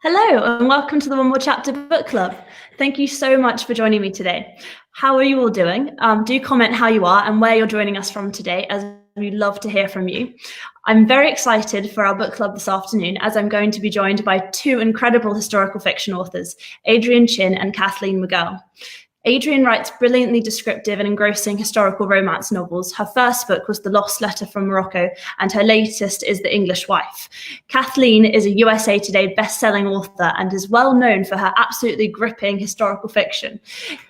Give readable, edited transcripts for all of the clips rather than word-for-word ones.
Hello and welcome to the One More Chapter Book Club. Thank you so much for joining me today. How are you all doing? Do comment how you are and where you're joining us from today, as we'd love to hear from you. I'm very excited for our book club this afternoon, as I'm going to be joined by two incredible historical fiction authors, Adrian Chin and Kathleen McGurl. Adrian writes brilliantly descriptive and engrossing historical romance novels. Her first book was The Lost Letter from Morocco, and her latest is The English Wife. Kathleen is a USA Today best-selling author and is well known for her absolutely gripping historical fiction.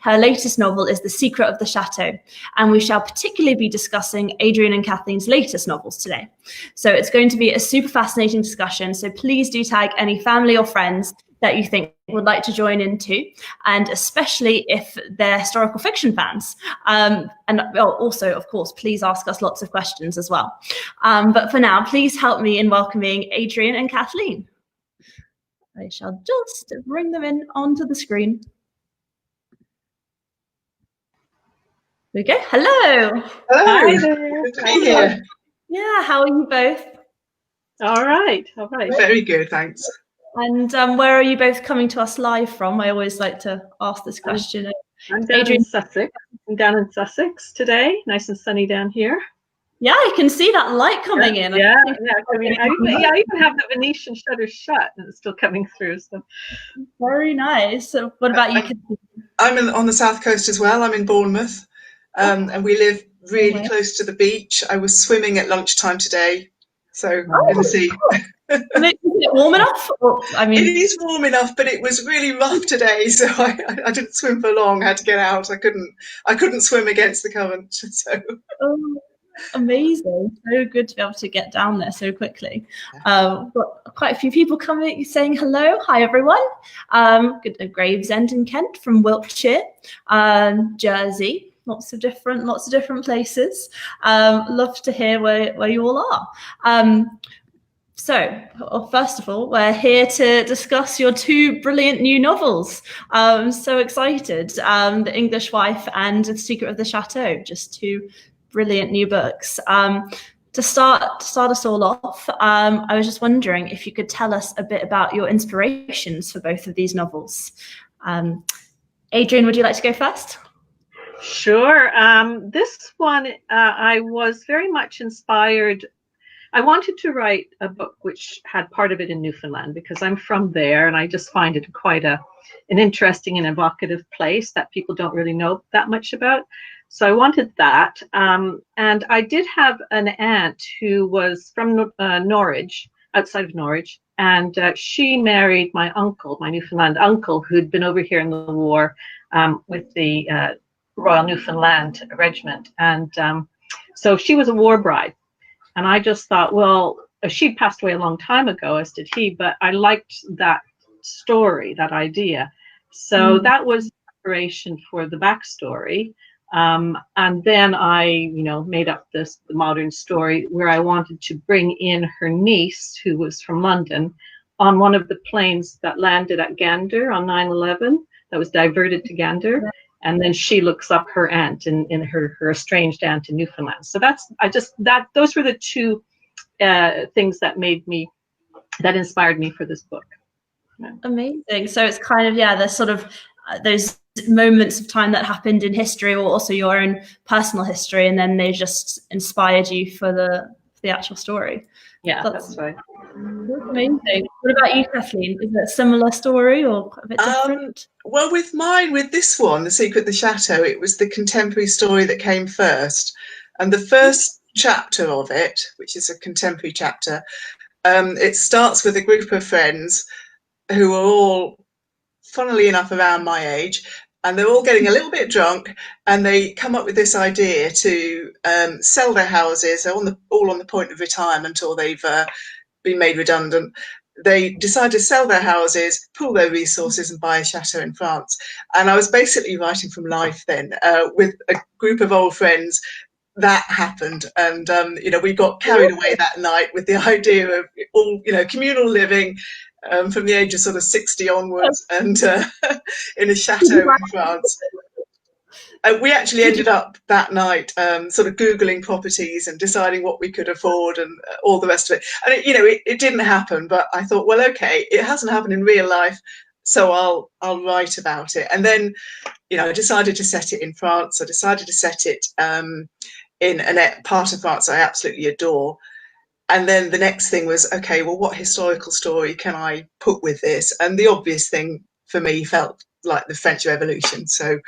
Her latest novel is The Secret of the Chateau, and we shall particularly be discussing Adrian and Kathleen's latest novels today. So it's going to be a super fascinating discussion, so please do tag any family or friends that you think would like to join in too, and especially if they're historical fiction fans. And also, of course, please ask us lots of questions as well. But for now, please help me in welcoming Adrian and Kathleen. I shall just bring them in onto the screen. There we go. Hello. Hello. Hi there. Good to be here. Yeah, how are you both? All right. Very good, thanks. And where are you both coming to us live from? I always like to ask this question. I'm down in Sussex. I'm down in Sussex today. Nice and sunny down here. Yeah, I can see that light coming in. Yeah. I mean, I even have the Venetian shutters shut, and it's still coming through. So very nice. So what about you? I'm on the south coast as well. I'm in Bournemouth, and we live really close to the beach. I was swimming at lunchtime today, so in the sea. Is it warm enough? I mean, it is warm enough, but it was really rough today, so I didn't swim for long. I had to get out. I couldn't swim against the current. So. Oh, amazing! So good to be able to get down there so quickly. Got quite a few people coming saying hello. Hi everyone. Good Gravesend in Kent, from Wiltshire, Jersey. Lots of different places. Love to hear where you all are. So, first of all, we're here to discuss your two brilliant new novels. So excited. The English Wife and The Secret of the Chateau, just two brilliant new books. To start us all off, I was just wondering if you could tell us a bit about your inspirations for both of these novels. Adrian, would you like to go first? Sure. This one, I was very much inspired. I wanted to write a book which had part of it in Newfoundland, because I'm from there, and I just find it quite an interesting and evocative place that people don't really know that much about. So I wanted that. And I did have an aunt who was from Norwich, outside of Norwich, and she married my uncle, my Newfoundland uncle, who'd been over here in the war with the Royal Newfoundland Regiment. And so she was a war bride. And I just thought, well, she passed away a long time ago, as did he, but I liked that story, that idea. So that was inspiration for the backstory. And then I, made up the modern story where I wanted to bring in her niece, who was from London, on one of the planes that landed at Gander on 9/11, that was diverted to Gander. And then she looks up her aunt in her estranged aunt in Newfoundland. So those were the two things that inspired me for this book. Yeah. Amazing. So it's kind of, there's sort of those moments of time that happened in history, or also your own personal history, and then they just inspired you for the actual story. Yeah, that's right. That's amazing. What about you, Kathleen? Is it a similar story or a bit different? Well, with this one, The Secret of the Chateau, it was the contemporary story that came first. And the first chapter of it, which is a contemporary chapter, it starts with a group of friends who are all, funnily enough, around my age, and they're all getting a little bit drunk, and they come up with this idea to sell their houses. They're all on the point of retirement, or they've been made redundant. They decide to sell their houses, pool their resources, and buy a chateau in France. And I was basically writing from life then, with a group of old friends. That happened, and we got carried away that night with the idea of all communal living. From the age of sort of 60 onwards, and in a chateau in France. We actually ended up that night sort of Googling properties and deciding what we could afford and all the rest of it. And it didn't happen, but I thought, well, okay, it hasn't happened in real life, so I'll write about it. And then, I decided to set it in France. I decided to set it in a part of France I absolutely adore. And then the next thing was, okay, well, what historical story can I put with this? And the obvious thing for me felt like the French Revolution. So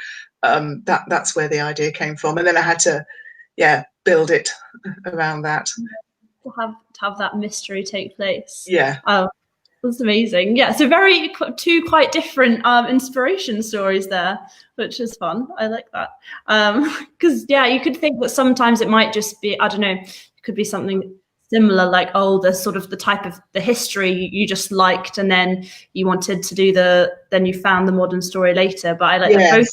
that's where the idea came from. And then I had to, build it around that. To have that mystery take place. Yeah. That's amazing. Yeah, so two quite different inspiration stories there, which is fun. I like that. Because, you could think that sometimes it might just be, I don't know, it could be something similar, like, the sort of the type of the history you just liked, and then you wanted to do then you found the modern story later. But I like that both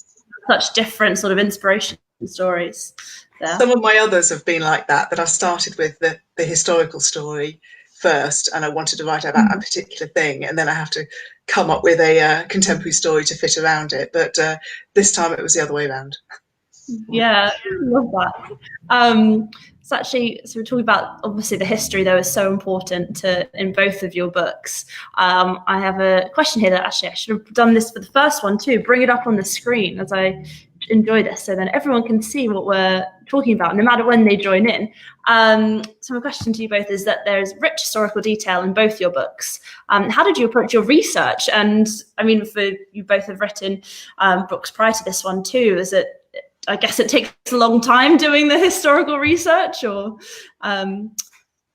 such different sort of inspiration stories there. Some of my others have been like that I started with the historical story first, and I wanted to write about a particular thing, and then I have to come up with a contemporary story to fit around it. But this time it was the other way around. Yeah, I love that. It's actually, so we're talking about, obviously the history though is so important in both of your books. I have a question here that actually I should have done this for the first one too. Bring it up on the screen as I enjoy this, so then everyone can see what we're talking about, no matter when they join in. So my question to you both is that there's rich historical detail in both your books. How did you approach your research? And I mean, for you both have written books prior to this one too. I guess it takes a long time doing the historical research, or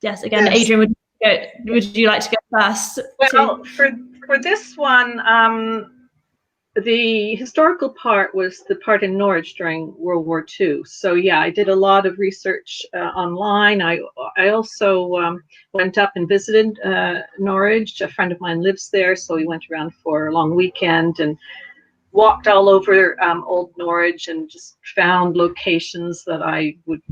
yes, Adrian, would you like to go first? Well, for this one, the historical part was the part in Norwich during World War II. So I did a lot of research online. I also went up and visited Norwich. A friend of mine lives there, so we went around for a long weekend and walked all over Old Norwich and just found locations that I would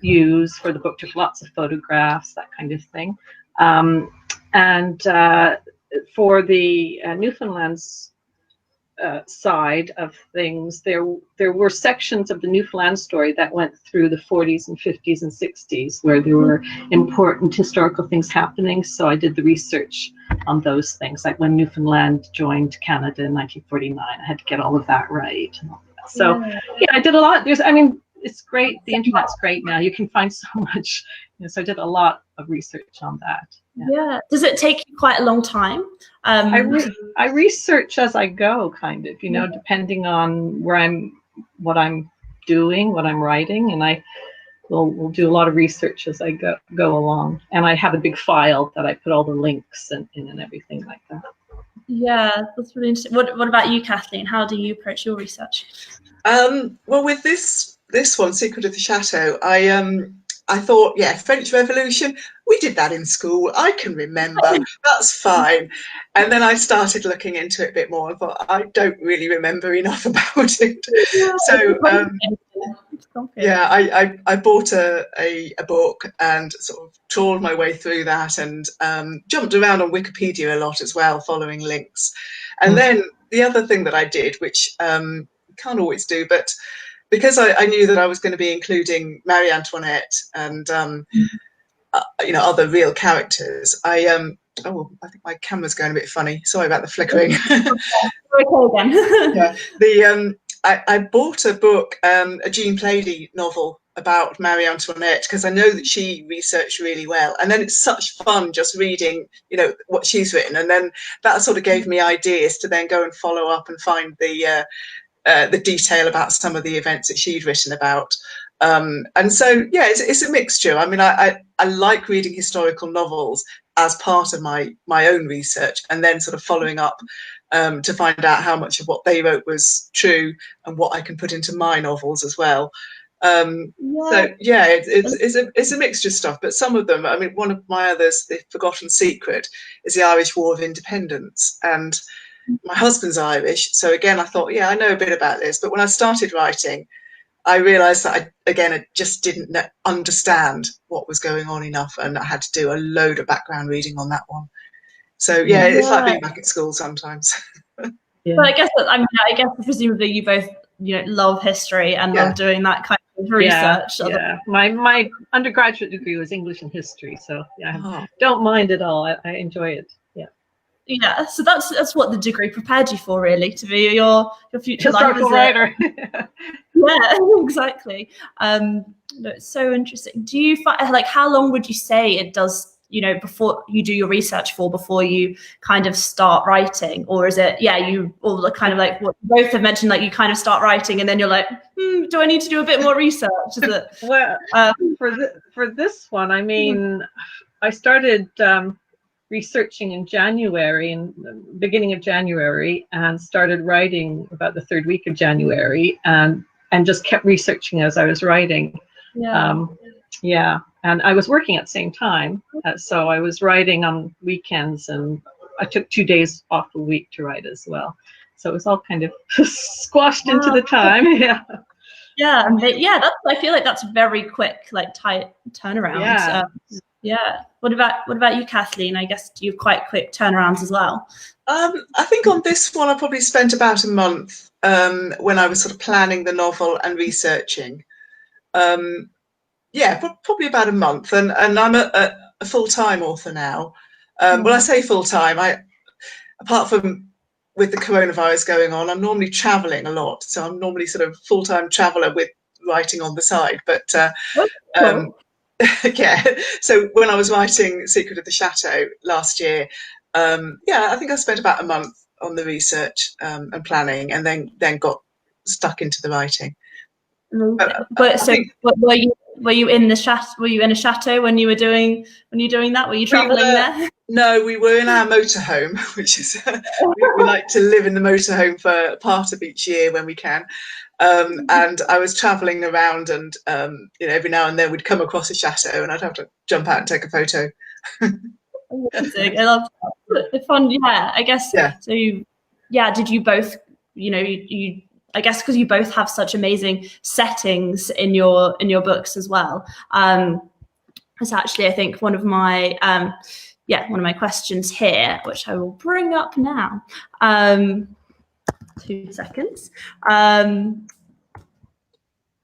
use for the book. Took lots of photographs, that kind of thing. And for the Newfoundland's side of things, there were sections of the Newfoundland story that went through the 40s and 50s and 60s where there were important historical things happening. So I did the research on those things, like when Newfoundland joined Canada in 1949. I had to get all of that right. So I did a lot. It's great. The internet's great now. You can find so much. So I did a lot of research on that. Yeah. Does it take you quite a long time? I research as I go, kind of, depending on what I'm doing, what I'm writing, and I will do a lot of research as I go along. And I have a big file that I put all the links in and everything like that. Yeah, that's really interesting. What about you, Kathleen? How do you approach your research? Well, with this one, Secret of the Chateau, I thought, French Revolution, we did that in school. I can remember. That's fine. And then I started looking into it a bit more and thought, I don't really remember enough about it. So, I bought a book and sort of trawled my way through that and jumped around on Wikipedia a lot as well, following links. And then the other thing that I did, which can't always do, but because I knew that I was going to be including Marie Antoinette and other real characters, I think my camera's going a bit funny. Sorry about the flickering. I bought a book, a Jean Plaidy novel about Marie Antoinette, because I know that she researched really well, and then it's such fun just reading what she's written, and then that sort of gave me ideas to then go and follow up and find the detail about some of the events that she'd written about. And so, it's a mixture. I mean, I like reading historical novels as part of my own research, and then sort of following up to find out how much of what they wrote was true and what I can put into my novels as well. So it's a mixture of stuff, but some of them, I mean, one of my others, The Forgotten Secret, is the Irish War of Independence, and my husband's Irish, so again I thought, I know a bit about this, but when I started writing, I realized that I just didn't understand what was going on enough, and I had to do a load of background reading on that one. So it's like being back at school sometimes. But I guess presumably you both love history and love doing that kind of research. Yeah. My undergraduate degree was English and history, so yeah, I don't mind at all. I enjoy it. Yeah, so that's what the degree prepared you for, really, to be your future historical writer. Yeah, exactly. It's so interesting. Do you find, like, how long would you say it does, before you do your research before you kind of start writing? Or is it, you all kind of like what both have mentioned, like you kind of start writing and then you're like, do I need to do a bit more research? Is it, well, for this one, I mean, I started researching in beginning of January, and started writing about the third week of January, and just kept researching as I was writing. And I was working at the same time, so I was writing on weekends, and I took 2 days off a week to write as well, so it was all kind of squashed into the time. I feel like that's very quick, like tight turnaround. What about you, Kathleen? I guess you have quite quick turnarounds as well. I think on this one I probably spent about a month when I was sort of planning the novel and researching. Probably about a month, and I'm a full-time author now. Well, I say full-time. Apart from with the coronavirus going on, I'm normally traveling a lot, so I'm normally sort of full-time traveler with writing on the side. But so when I was writing Secret of the Chateau last year, I think I spent about a month on the research and planning, and then got stuck into the writing. Were you in the chateau? Were you in a chateau when you were doing that? Were you traveling there? No, we were in our motorhome, which is we like to live in the motorhome for part of each year when we can. And I was traveling around, and every now and then we'd come across a chateau, and I'd have to jump out and take a photo. Amazing. I love that. It's fun. Yeah, I guess. Yeah. So did you both? You I guess because you both have such amazing settings in your books as well. It's actually, I think, one of my questions here, which I will bring up now. 2 seconds.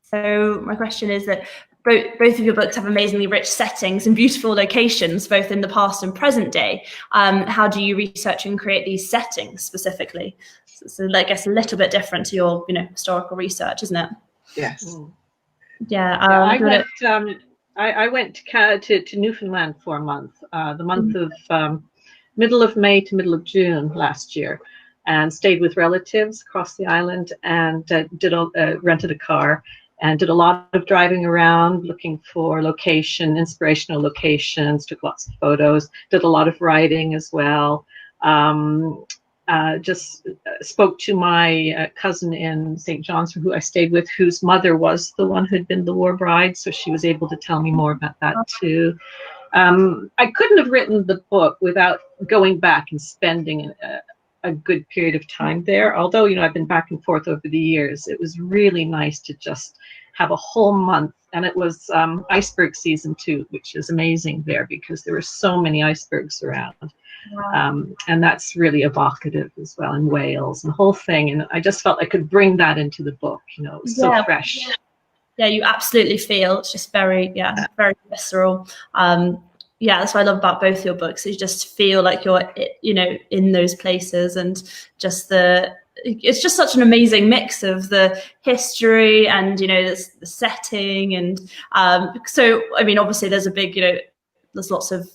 So my question is that both of your books have amazingly rich settings and beautiful locations, both in the past and present day. How do you research and create these settings specifically? So I guess a little bit different to your, historical research, isn't it? Yes. Yeah. I went to Newfoundland for a month, the month of middle of May to middle of June last year, and stayed with relatives across the island, and rented a car, and did a lot of driving around looking for inspirational locations, took lots of photos, did a lot of writing as well. Just spoke to my cousin in St. John's, who I stayed with, whose mother was the one who'd been the war bride, so she was able to tell me more about that too. I couldn't have written the book without going back and spending a good period of time there. Although, I've been back and forth over the years, it was really nice to just have a whole month. And it was iceberg season too, which is amazing there because there were so many icebergs around. Wow. And that's really evocative as well in Wales and the whole thing. And I just felt I could bring that into the book, it was so fresh. Yeah, you absolutely feel it's just very visceral. That's what I love about both your books. You just feel like you're, in those places, and just it's just such an amazing mix of the history and, the setting. And so, I mean, obviously there's a big, there's lots of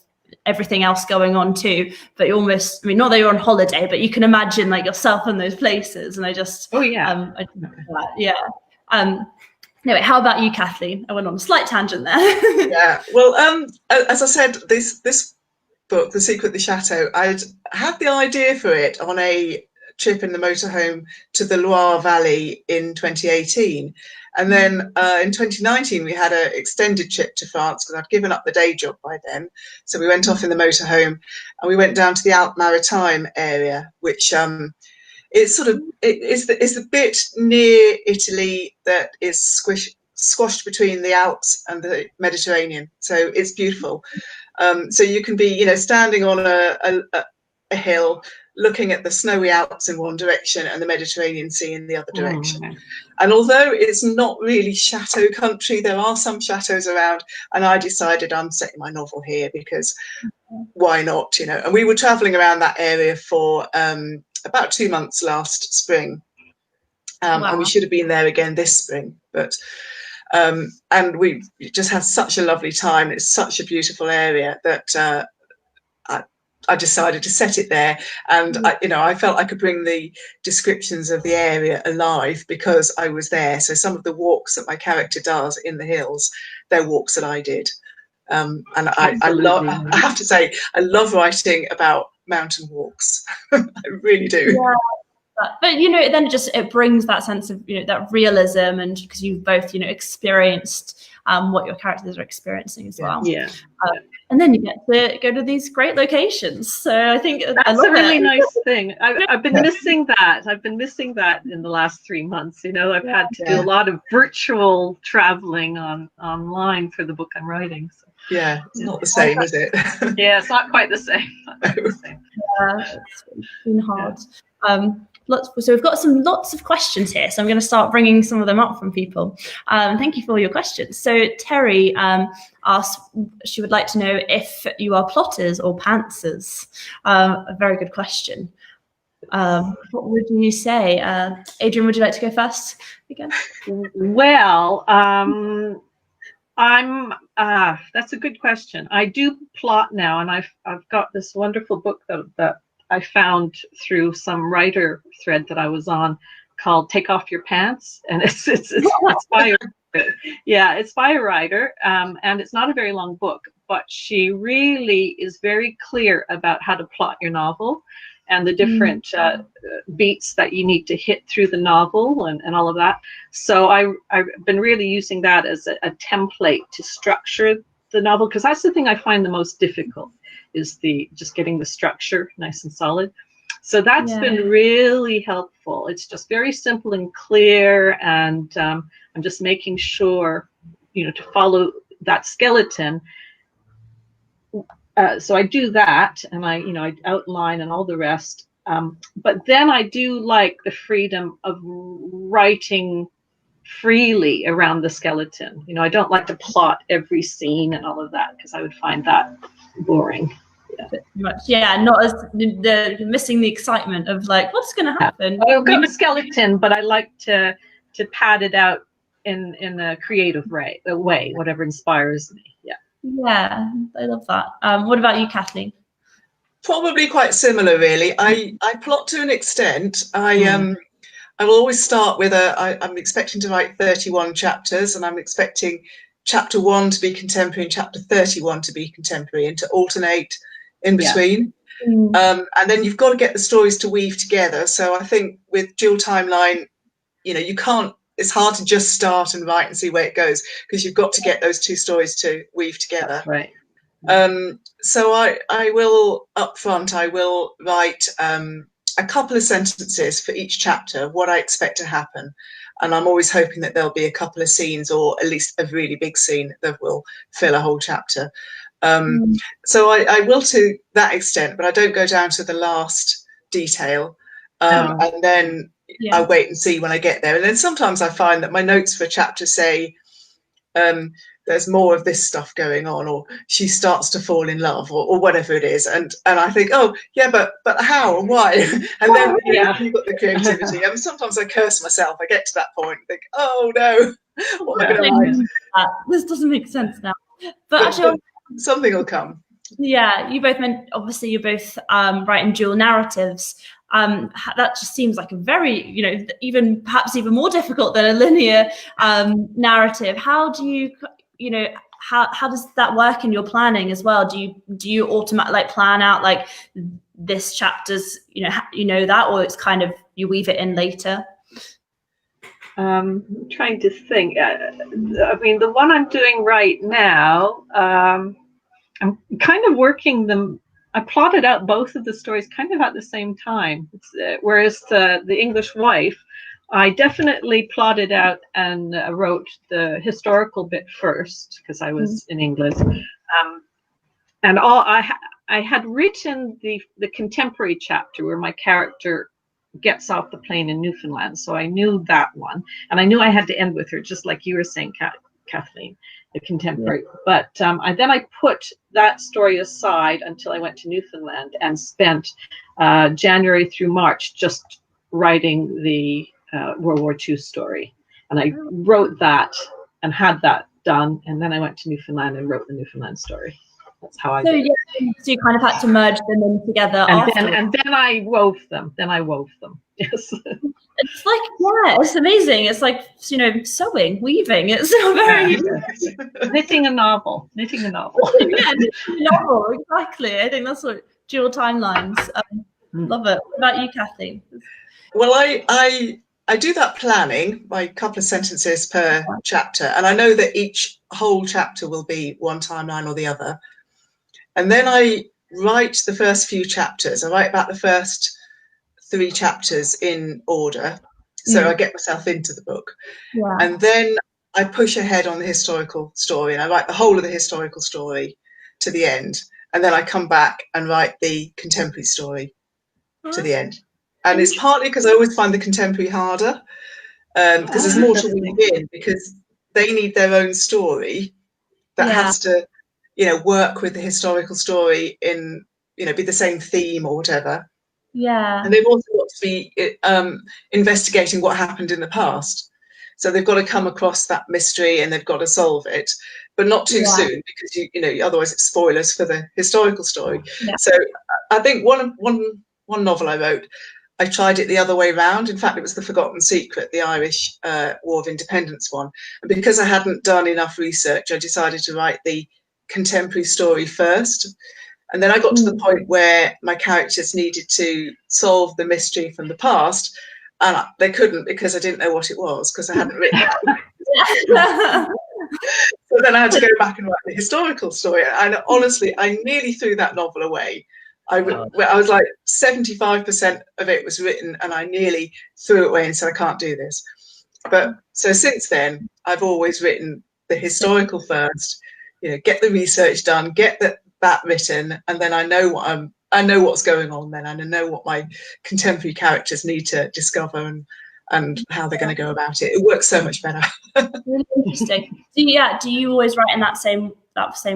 everything else going on too, but you almost, not that you're on holiday, but you can imagine like yourself in those places. And I just, Anyway, how about you, Kathleen? I went on a slight tangent there. Yeah, well, as I said, this book, The Secret of the Chateau, I'd had the idea for it on a trip in the motorhome to the Loire Valley in 2018. And then in 2019, we had an extended trip to France because I'd given up the day job by then. So we went off in the motorhome and we went down to the Alpes Maritime area, which it's the bit near Italy that is squashed between the Alps and the Mediterranean. So it's beautiful. So you can be, standing on a hill, looking at the snowy Alps in one direction and the Mediterranean Sea in the other direction. Okay. And although it's not really chateau country, there are some chateaus around, and I decided I'm setting my novel here because why not, you know? And we were traveling around that area for about 2 months last spring. And we should have been there again this spring, but and we just had such a lovely time. It's such a beautiful area that I decided to set it there, and I felt I could bring the descriptions of the area alive because I was there. So some of the walks that my character does in the hills, they're walks that I did, and I love. I have to say, I love writing about mountain walks. I really do. Yeah. But then it brings that sense of that realism, and because you've both experienced what your characters are experiencing as well. Yeah. And then you get to go to these great locations. So I think that's a really nice thing. I've been missing that. I've been missing that in the last 3 months. I've had to do a lot of virtual traveling online for the book I'm writing. So. Yeah, it's not the same, is it? Yeah, it's not quite the same. Yeah, it's been hard. So we've got lots of questions here, so I'm going to start bringing some of them up from people. Thank you for all your questions. So Terry asked, she would like to know if you are plotters or pantsers. A very good question. What would you say? Adrian, would you like to go first again? Well, that's a good question. I do plot now, and I've got this wonderful book that I found through some writer thread that I was on called "Take Off Your Pants," and it's by it's by a writer, and it's not a very long book, but she really is very clear about how to plot your novel and the different beats that you need to hit through the novel and all of that. So I've been really using that as a template to structure the novel, because that's the thing I find the most difficult, is just getting the structure nice and solid. So that's been really helpful. It's just very simple and clear, and I'm just making sure to follow that skeleton. So I do that, and I outline and all the rest. But then I do like the freedom of writing freely around the skeleton. I don't like to plot every scene and all of that, because I would find that boring. Not as missing the excitement of like what's going to happen. I've got the skeleton, but I like to pad it out in a creative way, whatever inspires me. Yeah, I love that. What about you, Kathleen? Probably quite similar, really. I plot to an extent. I will always start with I'm expecting to write 31 chapters, and I'm expecting chapter 1 to be contemporary and chapter 31 to be contemporary, and to alternate in between. And then you've got to get the stories to weave together. So I think with dual timeline, you can't, it's hard to just start and write and see where it goes, because you've got to get those two stories to weave together. That's right. So I will, up front, I will write a couple of sentences for each chapter, what I expect to happen. And I'm always hoping that there'll be a couple of scenes, or at least a really big scene that will fill a whole chapter. So I will to that extent, but I don't go down to the last detail. And then I wait and see when I get there. And then sometimes I find that my notes for a chapter say, there's more of this stuff going on, or she starts to fall in love, or whatever it is, and I think, oh yeah, but how and why? And then you've got the creativity. I mean, sometimes I curse myself. I get to that point and think, oh no, what am I going to write? This doesn't make sense now. But actually, something will come. Yeah, you both meant, obviously you're both writing dual narratives. That just seems like a very, perhaps even more difficult than a linear narrative. How do you, how does that work in your planning as well? Do you automatically plan out like this chapter's, that, or it's kind of you weave it in later? I'm trying to think. I mean, the one I'm doing right now, I'm kind of working them. I plotted out both of the stories kind of at the same time. Whereas the English Wife, I definitely plotted out and wrote the historical bit first, because I was in England. And I had written the contemporary chapter where my character gets off the plane in Newfoundland, so I knew that one, and I knew I had to end with her, just like you were saying, Kathleen, the contemporary. Yeah. But then I put that story aside until I went to Newfoundland and spent January through March just writing the World War II story, and I wrote that and had that done, and then I went to Newfoundland and wrote the Newfoundland story. That's how I did. Yeah, so you kind of had to merge them in together. And then I wove them. Yes. It's like, yeah, it's amazing. It's like, you know, sewing, weaving. It's very knitting a novel. Yeah, knitting a novel, exactly. I think that's what dual timelines. Love it. What about you, Kathleen? Well, I do that planning by a couple of sentences per chapter, and I know that each whole chapter will be one timeline or the other. And then I write the first few chapters. I write about the first 3 chapters in order. So I get myself into the book. Yeah. And then I push ahead on the historical story, and I write the whole of the historical story to the end. And then I come back and write the contemporary story to the end. And it's partly because I always find the contemporary harder, because there's more to weave in, because they need their own story that has to, you know, work with the historical story in, you know, be the same theme or whatever. Yeah. And they've also got to be investigating what happened in the past. So they've got to come across that mystery and they've got to solve it, but not too soon, because you know, otherwise it's spoilers for the historical story. Yeah. So I think one novel I wrote, I tried it the other way around. In fact, it was The Forgotten Secret, the Irish War of Independence one. And because I hadn't done enough research, I decided to write the contemporary story first. And then I got to the point where my characters needed to solve the mystery from the past, and they couldn't because I didn't know what it was, because I hadn't written it. So then I had to go back and write the historical story. And honestly, I nearly threw that novel away. I was like 75% of it was written, and I nearly threw it away and said, I can't do this. But so since then, I've always written the historical first, you know, get the research done, get that written, and then I know what's going on then, and I know what my contemporary characters need to discover and how they're going to go about it. It works so much better. Really interesting. Do you always write in that same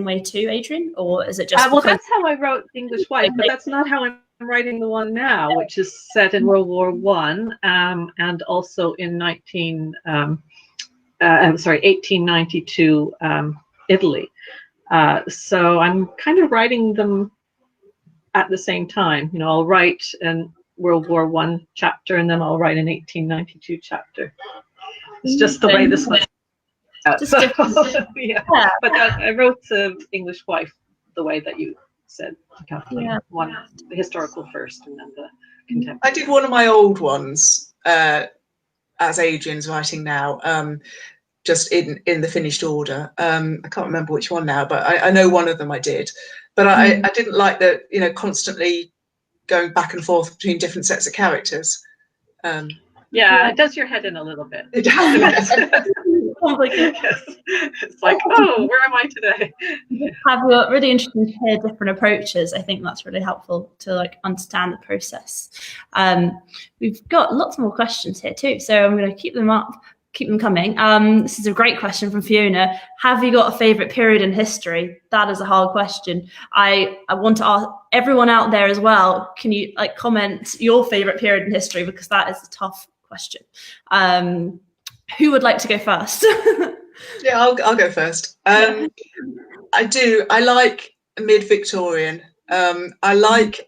way too, Adrian, or is it just? Well, that's how I wrote The English Wife, but that's not how I'm writing the one now, which is set in World War I, and also in 1892 Italy. So I'm kind of writing them at the same time. You know, I'll write an World War I chapter, and then I'll write an 1892 chapter. It's just the way this was. Yeah. But I wrote The English Wife the way that you said, Kathleen. Yeah. One, the historical first, and then the contemporary. I did one of my old ones, as Adrian's writing now, just in the finished order. I can't remember which one now, but I know one of them I did. But I didn't like the, you know, constantly going back and forth between different sets of characters. It does your head in a little bit. It does. Yes. It's like, oh, where am I today? Really interesting to hear different approaches. I think that's really helpful to like understand the process. We've got lots more questions here too, so I'm going to keep them coming. This is a great question from Fiona. Have you got a favorite period in history? That is a hard question. I want to ask everyone out there as well, can you like comment your favorite period in history, because that is a tough question. Who would like to go first? Yeah, I'll go first. I like mid-Victorian. I like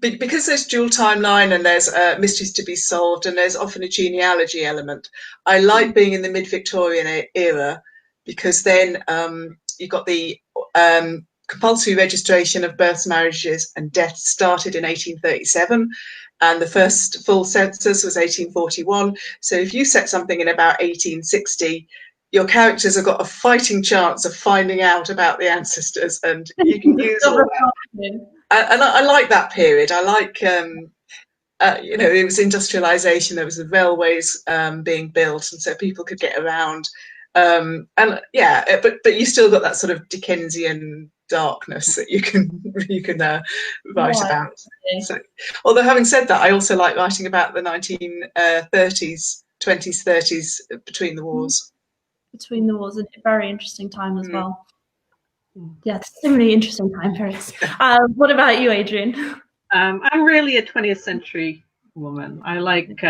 because there's dual timeline and there's mysteries to be solved, and there's often a genealogy element. I like being in the mid-Victorian era, because then you've got the compulsory registration of births, marriages and deaths started in 1837, and the first full census was 1841. So if you set something in about 1860, your characters have got a fighting chance of finding out about the ancestors, and you can use all that. And I like that period. I like, you know, it was industrialization. There was the railways being built, and so people could get around. And yeah, but you still got that sort of Dickensian darkness that you can write Yeah, about. okay. So, although having said that, I also like writing about the 1930s, 20s, 30s between the wars. Between the wars, a very interesting time as Mm. well. Yeah, so many interesting time periods. What about you, Adrian? I'm really a 20th century woman. I like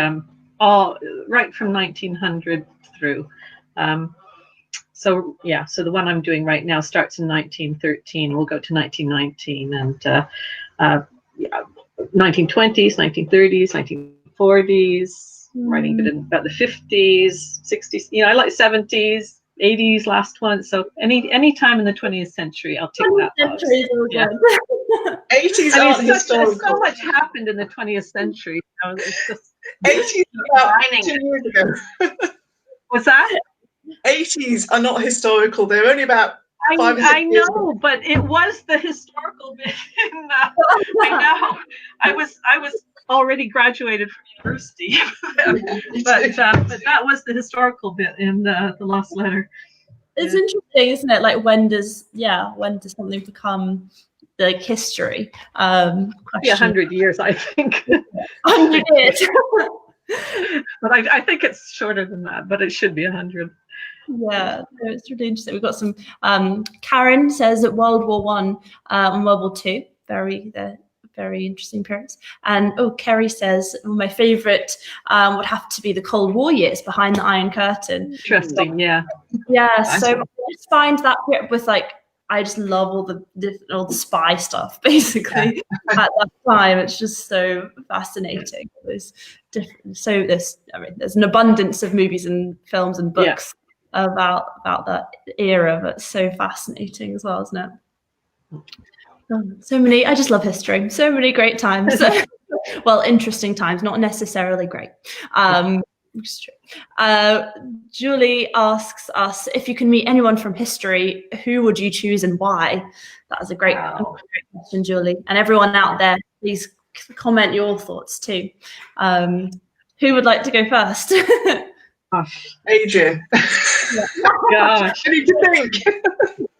all right from 1900 through. So yeah, so the one I'm doing right now starts in 1913. We'll go to 1919 and 1920s, 1930s, 1940s. Writing a bit about the 50s, 60s. You know, I like 70s, 80s. Last one. So any time in the 20th century, I'll take that. Centuries all Yeah. good. 80s I aren't mean, historical. so much happened in the 20th century. You know, it's just 80s about defining 2 it. years ago. What's that? 80s are not historical. They're only about 5 or 6 I years know, ago. but it was the historical bit. I know. I was already graduated from university, but that was the historical bit in the last letter. It's interesting, isn't it? Like when does something become like history? Be 100 years, I think. 100 years. But I think it's shorter than that, but it should be 100. Yeah, it's really interesting. We've got some. Karen says that World War One and World War Two, very interesting periods. And Kerry says my favourite would have to be the Cold War years behind the Iron Curtain. Interesting, yeah. Yeah, so I just find that with like I just love all the spy stuff basically at that time. It's just so fascinating. There's an abundance of movies and films and books about that era, but so fascinating as well, isn't it? So many. I just love history. So many great times. Well, interesting times, not necessarily great. Julie asks us if you can meet anyone from history, who would you choose and why? That was a great question, Julie. And everyone out there, please comment your thoughts too. Who would like to go first? Adrian. Gosh. I need to think.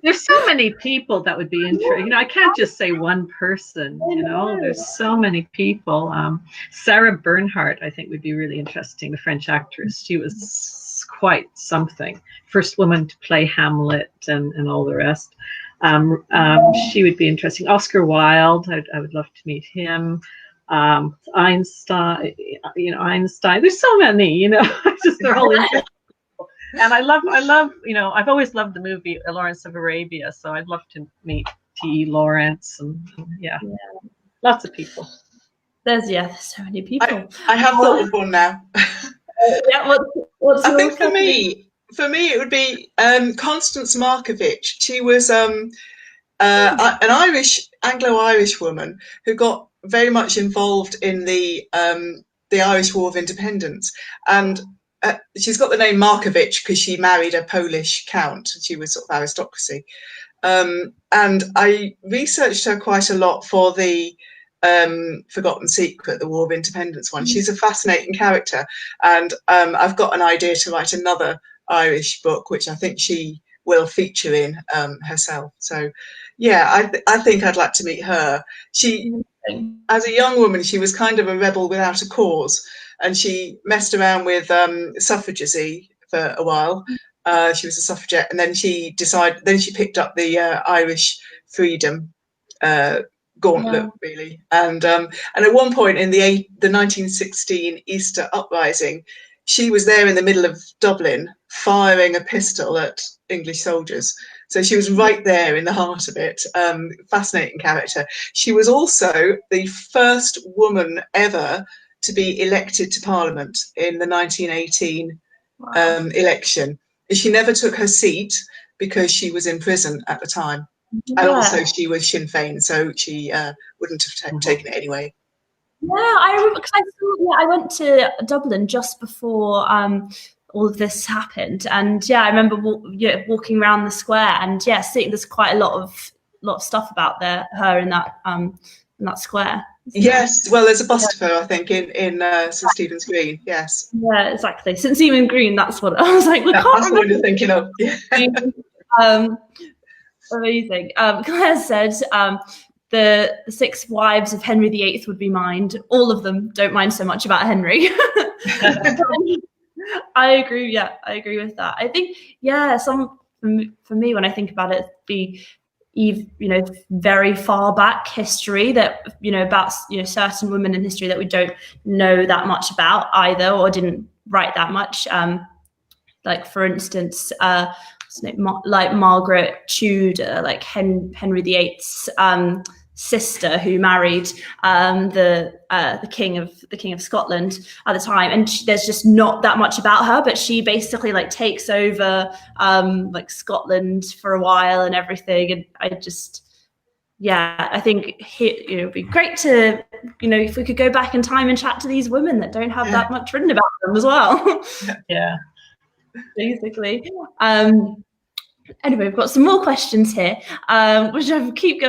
There's so many people that would be interesting. You know, I can't just say one person, you know, there's so many people. Sarah Bernhardt, I think, would be really interesting, the French actress. She was quite something. First woman to play Hamlet and all the rest. She would be interesting. Oscar Wilde, I would love to meet him. Einstein, there's so many, you know, they're all interesting. And I love, you know, I've always loved the movie Lawrence of Arabia, so I'd love to meet T.E. Lawrence and lots of people. There's so many people. I have thought of one now. What's I think for me it would be Constance Markievicz. She was an Anglo-Irish woman who got very much involved in the Irish War of Independence, and she's got the name Markievicz because she married a Polish count. She was sort of aristocracy. And I researched her quite a lot for the Forgotten Secret, the War of Independence one. She's a fascinating character. And I've got an idea to write another Irish book, which I think she will feature in herself. So, yeah, I think I'd like to meet her. She, as a young woman, she was kind of a rebel without a cause. And she messed around with suffragism for a while. She was a suffragette, and then she picked up the Irish freedom gauntlet, really. And at one point in the 1916 Easter uprising, she was there in the middle of Dublin firing a pistol at English soldiers. So she was right there in the heart of it. Fascinating character. She was also the first woman ever to be elected to Parliament in the 1918 election. She never took her seat because she was in prison at the time. And also she was Sinn Féin, so she wouldn't have taken it anyway. Yeah, I remember because I went to Dublin just before all of this happened, and I remember walking around the square and seeing there's quite a lot of stuff about her in that square. Yes, well, there's a bust of her, I think, in St Stephen's Green. Yes. Yeah, exactly. St Stephen's Green. That's what I was like. That's what you're thinking of. Yeah. Amazing. Claire said the 6 wives of Henry VIII would be mine. All of them don't mind so much about Henry. I agree. Yeah, I agree with that. I think, yeah, for me, when I think about it, very far back history that, about, certain women in history that we don't know that much about either, or didn't write that much. Like, for instance, like Margaret Tudor, like Henry VIII's sister, who married the king of Scotland at the time, and there's just not that much about her, but she basically like takes over like Scotland for a while and everything. And I think it'd be great to, if we could go back in time and chat to these women that don't have that much written about them as well. Yeah. Basically. Anyway, we've got some more questions here, which I keep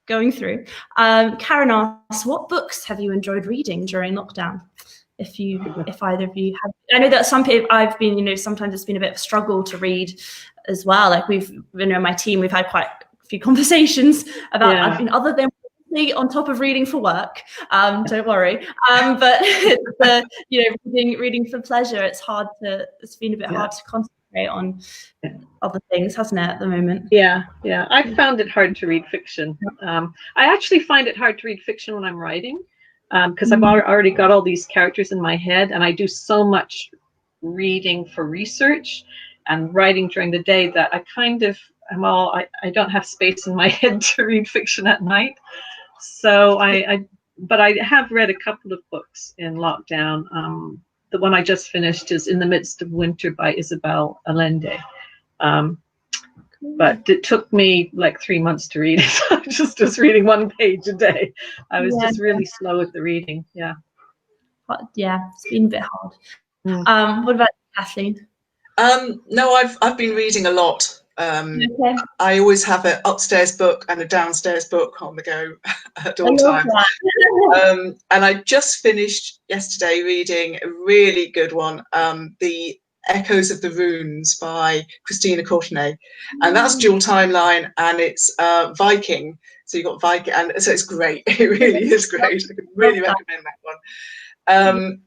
going through. Karen asks, what books have you enjoyed reading during lockdown? If either of you have, I know that some people, I've been, sometimes it's been a bit of a struggle to read as well. Like my team, we've had quite a few conversations about, I've been, other than on top of reading for work, don't worry, but reading for pleasure, it's been a bit hard to concentrate on other things, hasn't it, at the moment? Yeah I found it hard to read fiction. I actually find it hard to read fiction when I'm writing, because I've already got all these characters in my head, and I do so much reading for research and writing during the day that I kind of I don't have space in my head to read fiction at night. So but I have read a couple of books in lockdown. The one I just finished is In the Midst of Winter by Isabel Allende. But it took me like 3 months to read it. I just was reading 1 page a day. I was just really slow with the reading. Yeah. But it's been a bit hard. What about Kathleen? No, I've been reading a lot. Okay. I always have an upstairs book and a downstairs book on the go at all times. And I just finished yesterday reading a really good one, The Echoes of the Runes by Christina Courtenay, and that's dual timeline, and it's Viking. So you've got Viking, and so it's great. It really is great. I could really recommend that one.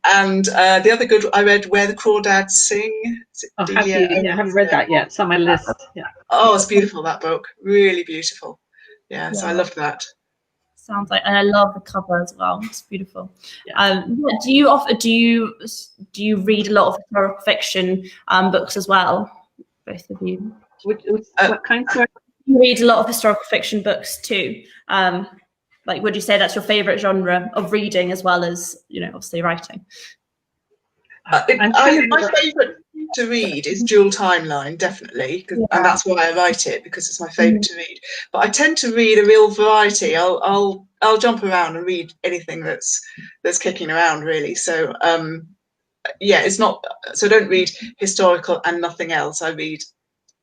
And the other good, I read Where the Crawdads Sing. I haven't read that yet. It's on my list. Yeah. Oh, it's beautiful, that book. Really beautiful. Yeah, so I loved that. Sounds like, and I love the cover as well. It's beautiful. Yeah. Do you read a lot of historical fiction books as well? Both of you. What kind? You read a lot of historical fiction books too. Like, would you say that's your favorite genre of reading as well as, obviously writing? My favorite to read is Dual Timeline, definitely, and that's why I write it, because it's my favorite to read. But I tend to read a real variety. I'll jump around and read anything that's kicking around, really. So it's not. So I don't read historical and nothing else. I read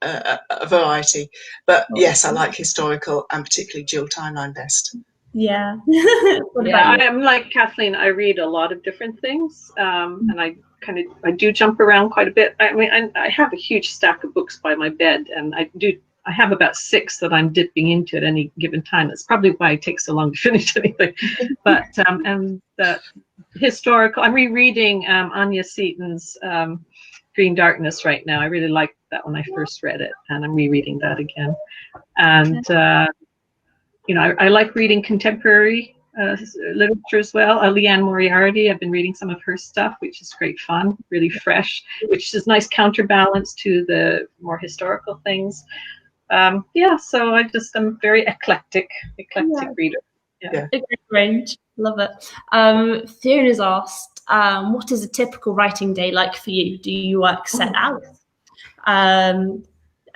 a variety. But yes, I like historical and particularly Dual Timeline best. Yeah. I'm like Kathleen. I read a lot of different things, and I do jump around quite a bit. I mean, I have a huge stack of books by my bed, and I have about 6 that I'm dipping into at any given time. That's probably why it takes so long to finish anything. But and the historical, I'm rereading Anya Seton's Green Darkness right now. I really liked that when I first read it, and I'm rereading that again. And I like reading contemporary literature as well. Liane Moriarty, I've been reading some of her stuff, which is great fun, really fresh, which is nice counterbalance to the more historical things. So I'm very eclectic reader. Yeah. A great range. Love it. Fiona's asked, what is a typical writing day like for you? Do you work set hours? Kathleen,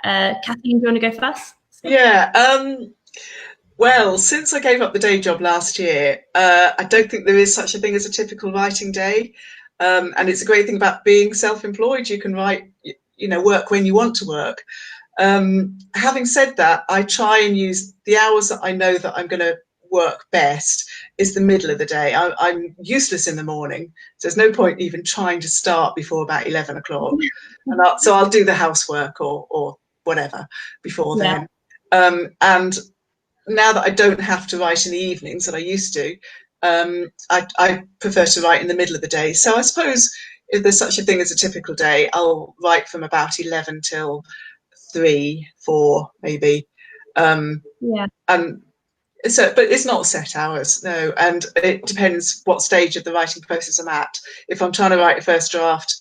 do you want to go first? Yeah. Well, since I gave up the day job last year, I don't think there is such a thing as a typical writing day. And it's a great thing about being self-employed. You can write, work when you want to work. Having said that, I try and use the hours that I know that I'm going to work best is the middle of the day. I'm useless in the morning. So there's no point even trying to start before about 11 o'clock. So I'll do the housework or whatever before then. And now that I don't have to write in the evenings that I used to, I prefer to write in the middle of the day. So I suppose if there's such a thing as a typical day, I'll write from about 11 till 3, 4, maybe. Yeah. And so, but it's not set hours, no. And it depends what stage of the writing process I'm at. If I'm trying to write a first draft,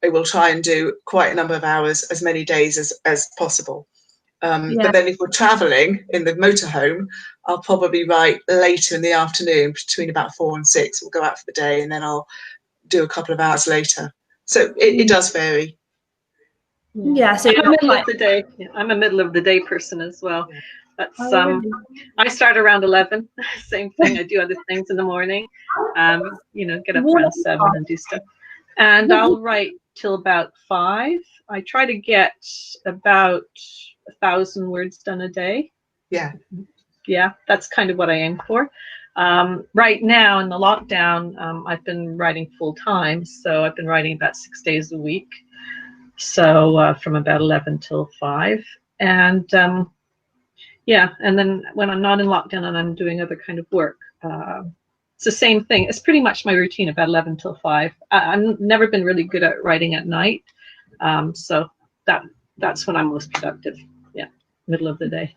I will try and do quite a number of hours, as many days as possible. But then if we're travelling in the motorhome, I'll probably write later in the afternoon, between about 4 and 6. We'll go out for the day, and then I'll do a couple of hours later. So it does vary. Yeah, so I'm a middle of the day. I'm a middle of the day person as well. That's I start around 11. Same thing. I do other things in the morning. Get up around 7 and do stuff. And I'll write till about 5. I try to get about 1,000 words done a day. Yeah, that's kind of what I aim for. Right now in the lockdown, I've been writing full time, so I've been writing about 6 days a week. So from about 11 till 5, and and then when I'm not in lockdown and I'm doing other kind of work, it's the same thing. It's pretty much my routine, about 11 till 5. I've never been really good at writing at night, so that's when I'm most productive. Yeah, middle of the day.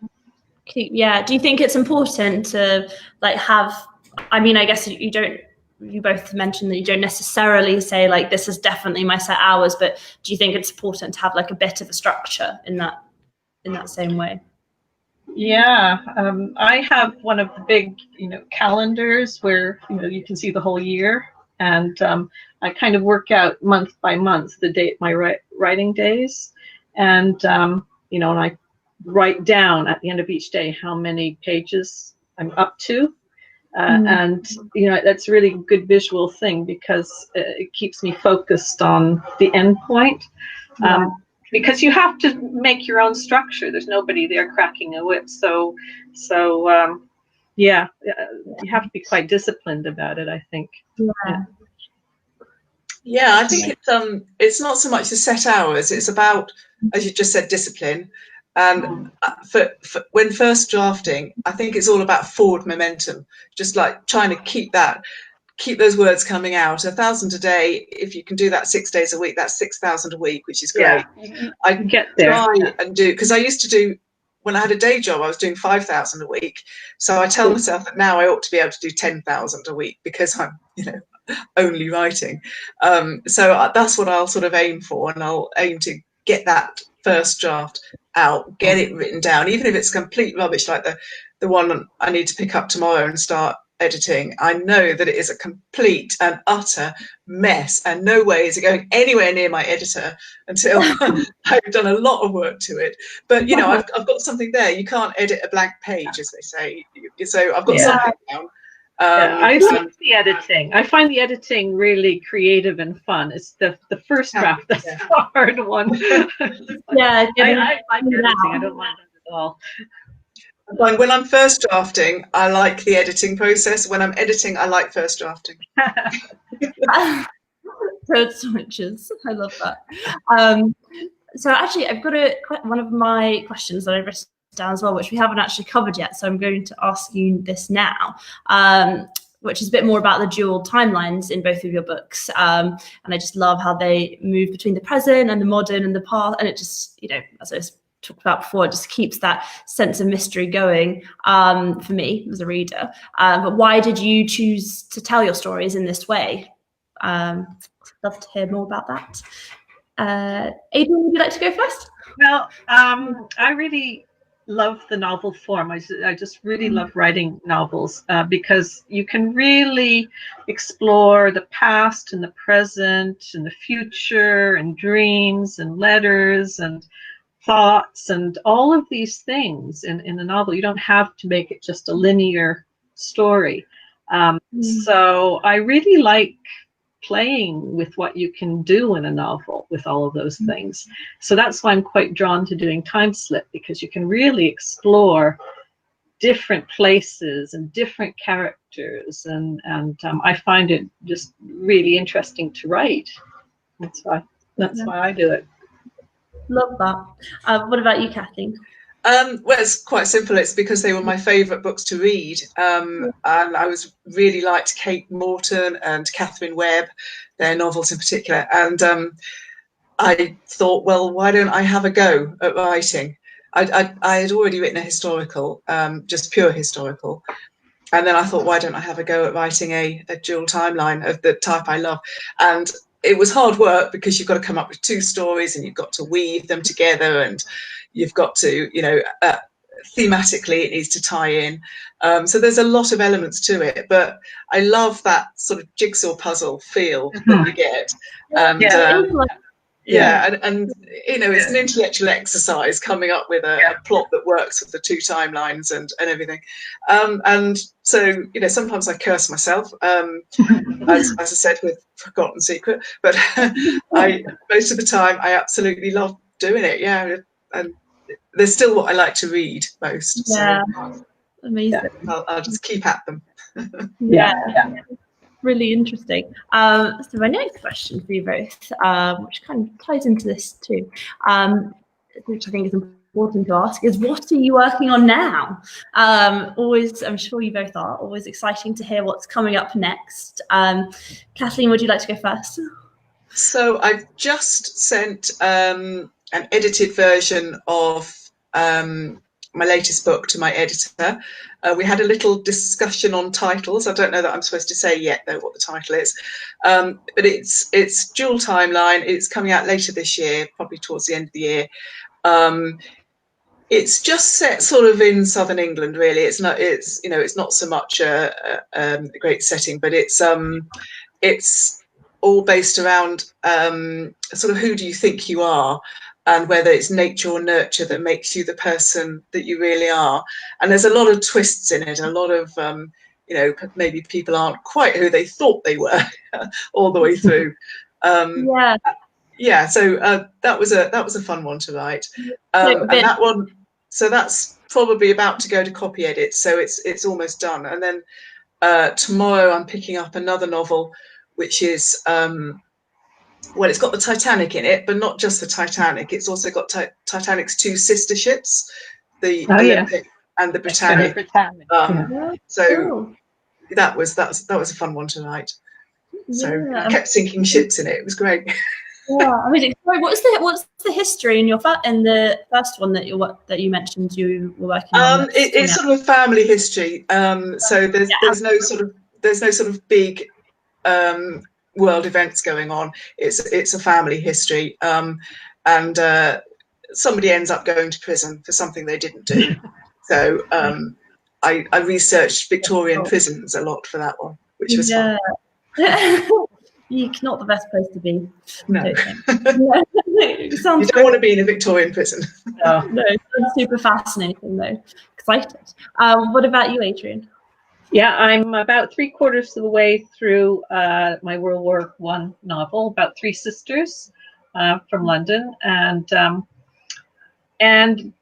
Yeah. Do you think it's important to have? I mean, I guess you both mentioned that you don't necessarily say this is definitely my set hours, but do you think it's important to have a bit of a structure in that same way? Yeah, I have one of the big, calendars where, you can see the whole year, and I kind of work out month by month the date, my writing days, and and I write down at the end of each day how many pages I'm up to. And that's really a good visual thing, because it keeps me focused on the end point. Because you have to make your own structure. There's nobody there cracking a whip. So you have to be quite disciplined about it, I think. Yeah, I think it's not so much the set hours. It's about, as you just said, discipline. And for when first drafting, I think it's all about forward momentum, just trying to keep those words coming out. 1,000 a day, if you can do that 6 days a week, that's 6,000 a week, which is great. I get there. Try and do, because I used to do, when I had a day job, I was doing 5,000 a week. So I tell myself that now I ought to be able to do 10,000 a week, because I'm, only writing. So that's what I'll sort of aim for, and I'll aim to get that first draft out, get it written down, even if it's complete rubbish, like the one I need to pick up tomorrow and start editing. I know that it is a complete and utter mess, and no way is it going anywhere near my editor until I've done a lot of work to it. But I've got something there. You can't edit a blank page, as they say. So I've got something down. I like the editing. I find the editing really creative and fun. It's the first draft that's the hard one. I like editing. I don't mind it at all. When I'm first drafting, I like the editing process. When I'm editing, I like first drafting. Code switches. I love that. So actually, I've got one of my questions that I've written down as well, which we haven't actually covered yet. So I'm going to ask you this now, which is a bit more about the dual timelines in both of your books. And I just love how they move between the present and the modern and the past. And it just, as I was talked about before, it just keeps that sense of mystery going for me as a reader. But why did you choose to tell your stories in this way? I'd love to hear more about that. Adrian, would you like to go first? Well, I really love the novel form. I just really love writing novels because you can really explore the past and the present and the future and dreams and letters and thoughts and all of these things in a novel. You don't have to make it just a linear story. So I really like playing with what you can do in a novel with all of those things. So that's why I'm quite drawn to doing Timeslip, because you can really explore different places and different characters, and I find it just really interesting to write. That's why I do it. Love that. What about you, Kathleen? Well, it's quite simple. It's because they were my favourite books to read, and I was really liked Kate Morton and Catherine Webb, their novels in particular. And I thought, well, why don't I have a go at writing? I had already written a historical, just pure historical, and then I thought, why don't I have a go at writing a dual timeline of the type I love? And it was hard work because you've got to come up with 2 stories and you've got to weave them together, and you've got to, thematically it needs to tie in. So there's a lot of elements to it, but I love that sort of jigsaw puzzle feel that you get. And and it's an intellectual exercise coming up with a plot that works with the 2 timelines and everything. And so, sometimes I curse myself, as I said with Forgotten Secret, but most of the time I absolutely love doing it. Yeah, and they're still what I like to read most. Yeah, so amazing. I'll just keep at them. Yeah. Really interesting. So my next question for you both, which kind of ties into this too, which I think is important to ask, is what are you working on now? Always, I'm sure you both are, always exciting to hear what's coming up next. Kathleen, would you like to go first? So I've just sent an edited version of my latest book to my editor. We had a little discussion on titles. I don't know that I'm supposed to say yet though what the title is, but it's dual timeline. It's coming out later this year, probably towards the end of the year. It's just set sort of in southern England, really. It's not so much a great setting, but it's all based around sort of who do you think you are, and whether it's nature or nurture that makes you the person that you really are. And there's a lot of twists in it, a lot of, maybe people aren't quite who they thought they were all the way through. So that was a fun one to write. And that one, so that's probably about to go to copy edit, so it's almost done. And then tomorrow I'm picking up another novel, which is, well, it's got the Titanic in it, but not just the Titanic. It's also got Titanic's 2 sister ships, the Olympic and the Britannic. So that was a fun one to write. So I kept sinking ships in it. It was great. Yeah, amazing. Sorry, what's the history in the first one that you mentioned you were working on? It's sort of a family history. So there's no sort of big world events going on. It's a family history, and somebody ends up going to prison for something they didn't do. So I researched Victorian prisons a lot for that one, which was fun. Not the best place to be. No. You don't want to be in a Victorian prison. No, it sounds super fascinating though. Excited. What about you, Adrian? Yeah, I'm about 3/4 of the way through my World War I novel about 3 sisters from London, and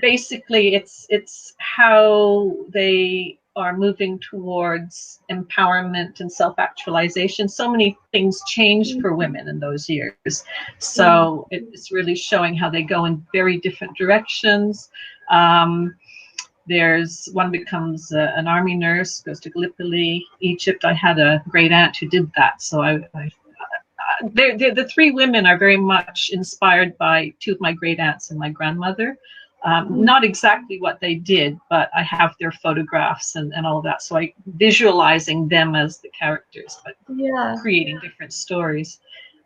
basically it's how they are moving towards empowerment and self-actualization. So many things changed for women in those years, so it's really showing how they go in very different directions. There's one becomes an army nurse, goes to Gallipoli, Egypt. I had a great aunt who did that. So the 3 women are very much inspired by 2 of my great aunts and my grandmother. Not exactly what they did, but I have their photographs and all of that. So I visualizing them as the characters, but creating different stories.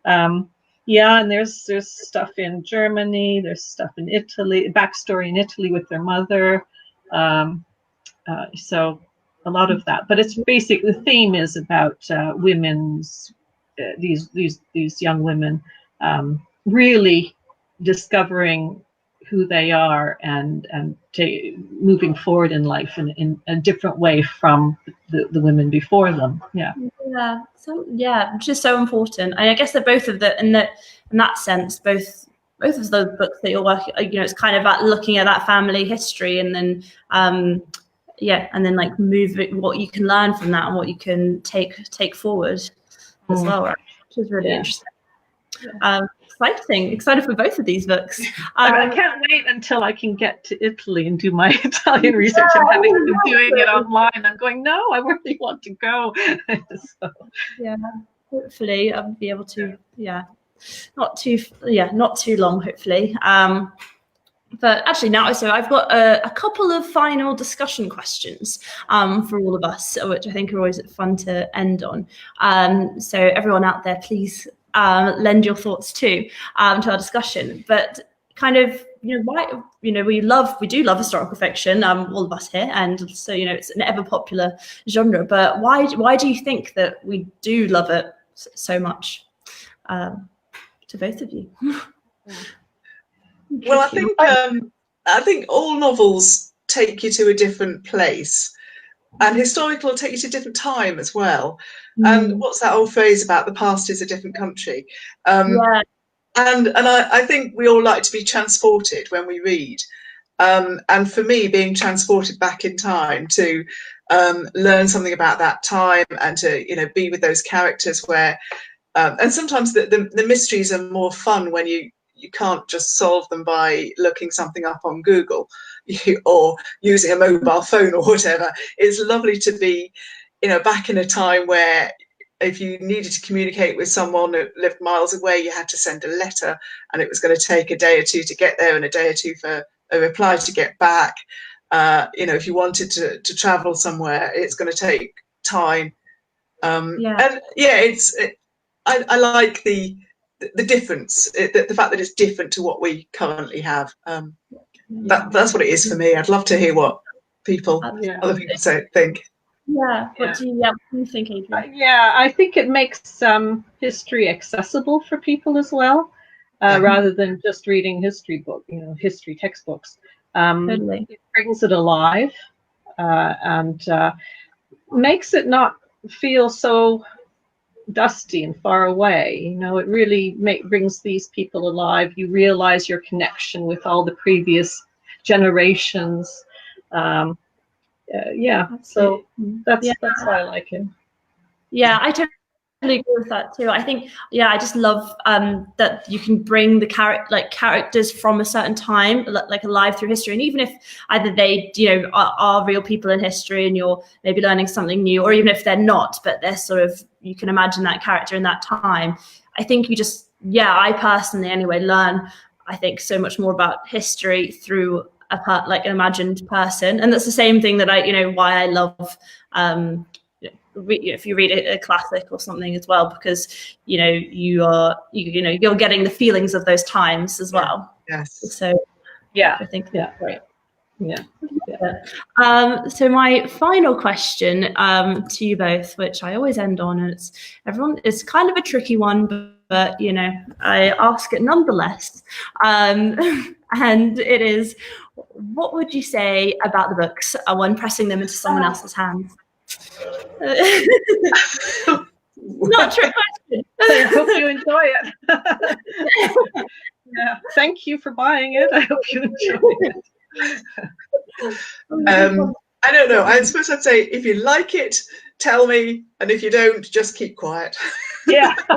And there's stuff in Germany, there's stuff in Italy, backstory in Italy with their mother. So a lot of that, but it's basically the theme is about women's these young women really discovering who they are and moving forward in life in a different way from the women before them. Which is so important. And I guess they're both of in that sense, both of those books that you're working, it's kind of about looking at that family history and then and then like what you can learn from that and what you can take forward as well, right? Which is really interesting. Excited for both of these books. I can't wait until I can get to Italy and do my Italian research. I'm having been doing it online. I'm going, no, I really want to go. So. Yeah, hopefully I'll be able to. Yeah, not too long. Hopefully. But actually now, so I've got a couple of final discussion questions for all of us, which I think are always fun to end on. So everyone out there, please lend your thoughts too to our discussion. But kind of, why, we do love historical fiction, all of us here, and so it's an ever popular genre. But why do you think that we do love it so much? To both of you. Well, I think all novels take you to a different place, and historical will take you to a different time as well. And what's that old phrase about the past is a different country? Yeah. And I think we all like to be transported when we read. And for me, being transported back in time to learn something about that time and to be with those characters where, and sometimes the mysteries are more fun when you can't just solve them by looking something up on Google or using a mobile phone or whatever. It's lovely to be, back in a time where if you needed to communicate with someone who lived miles away, you had to send a letter, and it was going to take a day or two to get there and a day or two for a reply to get back. If you wanted to travel somewhere, it's going to take time. And yeah, I like the difference, the fact that it's different to what we currently have. That's what it is for me. I'd love to hear what other people think. Yeah. What do you think, Adrian? I think it makes history accessible for people as well, rather than just reading history textbooks. Totally. It brings it alive and makes it not feel so dusty and far away. It really brings these people alive. You realize your connection with all the previous generations. So that's why I like it. Yeah, I totally agree with that too. I think, I just love that you can bring the characters from a certain time, like alive through history. And even if either they, are real people in history and you're maybe learning something new, or even if they're not, but they're sort of, you can imagine that character in that time. I think I personally anyway learn, I think, so much more about history through an imagined person. And that's the same thing that why I love if you read a classic or something as well, because you're getting the feelings of those times as well. Yes. So I think great. So my final question to you both, which I always end on, and it's kind of a tricky one, but I ask it nonetheless. And it is, what would you say about the books when pressing them into someone else's hands? Not a trick question. I hope you enjoy it. Thank you for buying it. I hope you enjoy it. I don't know. I suppose I'd say, if you like it, tell me, and if you don't, just keep quiet. Yeah. I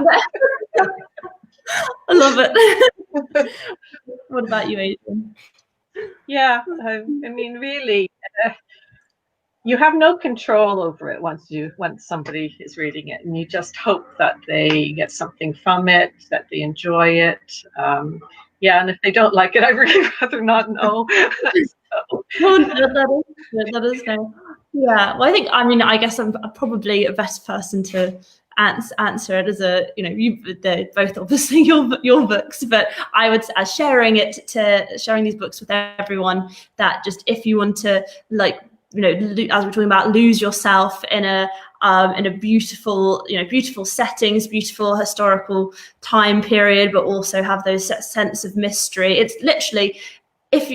love it. What about you, Adrian? Yeah, I mean, really, you have no control over it once somebody is reading it, and you just hope that they get something from it, that they enjoy it. And if they don't like it, I'd really rather not know. That is fair. Yeah, well, I guess I'm probably a best person to answer it as they're both obviously your books, but I would sharing these books with everyone, that just if you want to, as we're talking about, lose yourself in a beautiful settings, beautiful historical time period, but also have those sense of mystery. It's literally, if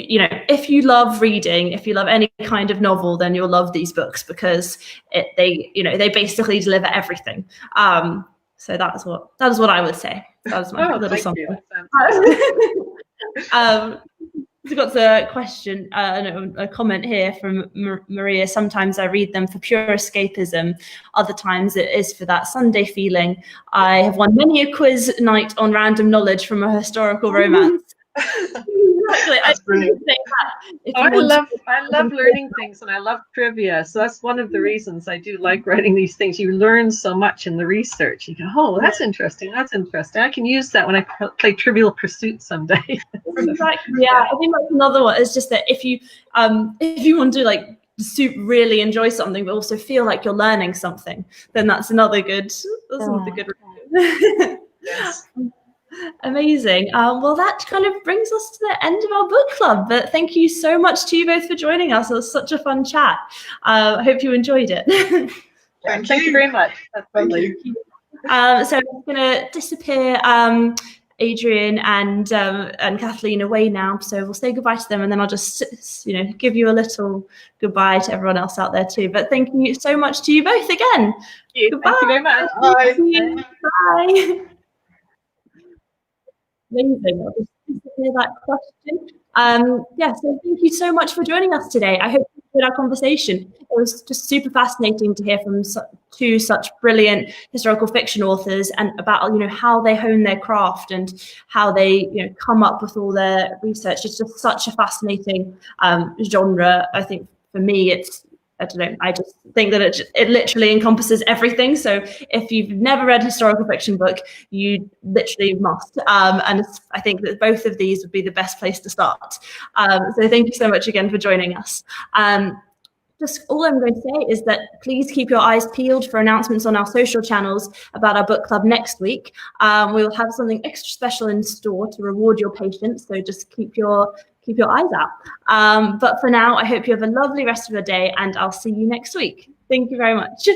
you love reading, if you love any kind of novel, then you'll love these books, because they basically deliver everything. So that is what I would say. That was my little something. We've got a question, a comment here from Maria. Sometimes I read them for pure escapism. Other times it is for that Sunday feeling. I have won many a quiz night on random knowledge from a historical romance. Exactly. That's brilliant. I love learning things, and I love trivia. So that's one of the reasons I do like writing these things. You learn so much in the research. You go, oh, that's interesting. That's interesting. I can use that when I play Trivial Pursuit someday. Exactly. Yeah, I think that's another one. It's just that if you want to like really enjoy something, but also feel like you're learning something, then that's another good. Yes. Amazing. Well, that kind of brings us to the end of our book club. But thank you so much to you both for joining us. It was such a fun chat. I hope you enjoyed it. Thank you very much. That's lovely. So I'm going to disappear Adrian and Kathleen away now. So we'll say goodbye to them, and then I'll just give you a little goodbye to everyone else out there too. But thank you so much to you both again. Goodbye. Thank you very much. Bye. Bye. Amazing. I'll just disappear that question. So thank you so much for joining us today. I hope you enjoyed our conversation. It was just super fascinating to hear from two such brilliant historical fiction authors, and about how they hone their craft and how they come up with all their research. It's just such a fascinating genre. I think for me, I don't know. I just think that it literally encompasses everything. So if you've never read a historical fiction book, you literally must. And I think that both of these would be the best place to start. So thank you so much again for joining us. Just all I'm going to say is that please keep your eyes peeled for announcements on our social channels about our book club next week. We will have something extra special in store to reward your patience. So just keep your eyes out. But for now, I hope you have a lovely rest of your day, and I'll see you next week. Thank you very much.